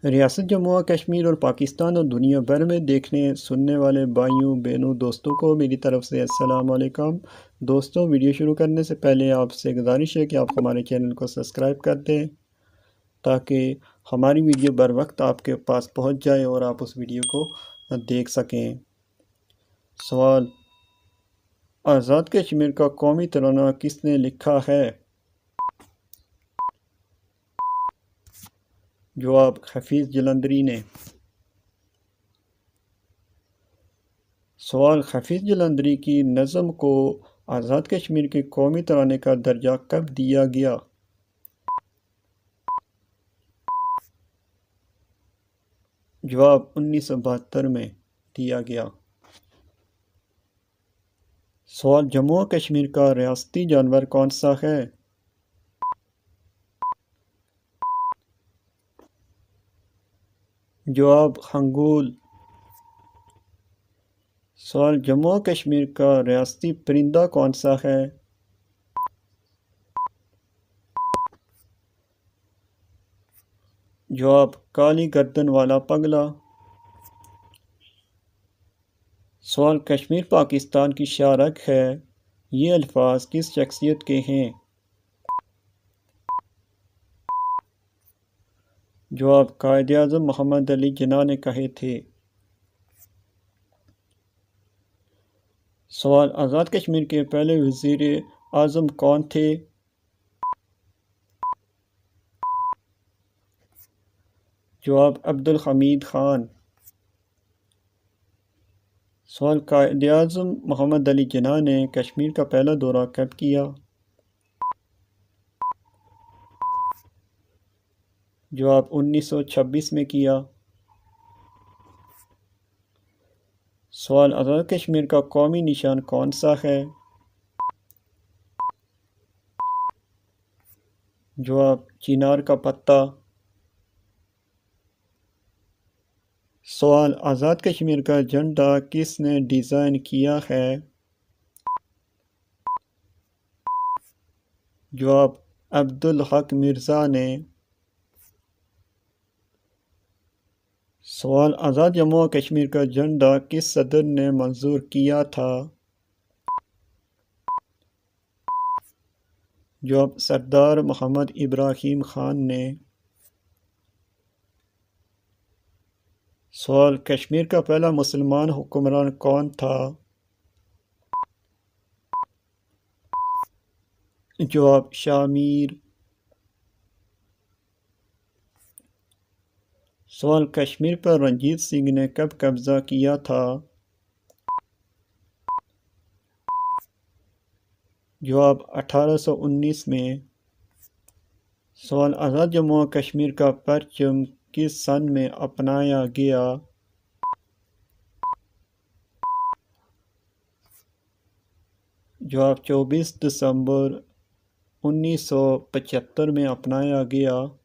ریاست جموں و کشمیر اور پاکستان اور دنیا بھر میں دیکھنے سننے والے بھائیوں بہنوں دوستوں کو میری طرف سے السلام علیکم۔ دوستوں، ویڈیو شروع کرنے سے پہلے آپ سے گزارش ہے کہ آپ ہمارے چینل کو سبسکرائب کر دیں تاکہ ہماری ویڈیو بر وقت آپ کے پاس پہنچ جائے اور آپ اس ویڈیو کو دیکھ سکیں۔ سوال: آزاد کشمیر کا قومی ترانہ کس نے لکھا ہے؟ جواب: حفیظ جلندری نے۔ سوال: حفیظ جلندری کی نظم کو آزاد کشمیر کے قومی ترانے کا درجہ کب دیا گیا؟ جواب: 1972 میں دیا گیا۔ سوال: جموں و کشمیر کا ریاستی جانور کون سا ہے؟ جواب: ہنگول۔ سوال: جموں و کشمیر کا ریاستی پرندہ کون سا ہے؟ جواب: کالی گردن والا پگلا۔ سوال: کشمیر پاکستان کی شاہ رگ ہے، یہ الفاظ کس شخصیت کے ہیں؟ جواب: قائد اعظم محمد علی جناح نے کہے تھے۔ سوال: آزاد کشمیر کے پہلے وزیر اعظم کون تھے؟ جواب: عبدالحمید خان۔ سوال: قائد اعظم محمد علی جناح نے کشمیر کا پہلا دورہ کب کیا؟ جواب: 1926 میں کیا۔ سوال: آزاد کشمیر کا قومی نشان کون سا ہے؟ جواب: چنار کا پتا۔ سوال: آزاد کشمیر کا جھنڈا کس نے ڈیزائن کیا ہے؟ جواب: عبدالحق مرزا نے۔ سوال: آزاد جموں و کشمیر کا جھنڈا کس صدر نے منظور کیا تھا؟ جواب: سردار محمد ابراہیم خان نے۔ سوال: کشمیر کا پہلا مسلمان حکمران کون تھا؟ جواب: شاہ میر۔ سوال: کشمیر پر رنجیت سنگھ نے کب قبضہ کیا تھا؟ جواب: 1819 میں۔ سوال: آزاد جموں و کشمیر کا پرچم کس سن میں اپنایا گیا؟ جواب: 24 دسمبر 1975 میں اپنایا گیا۔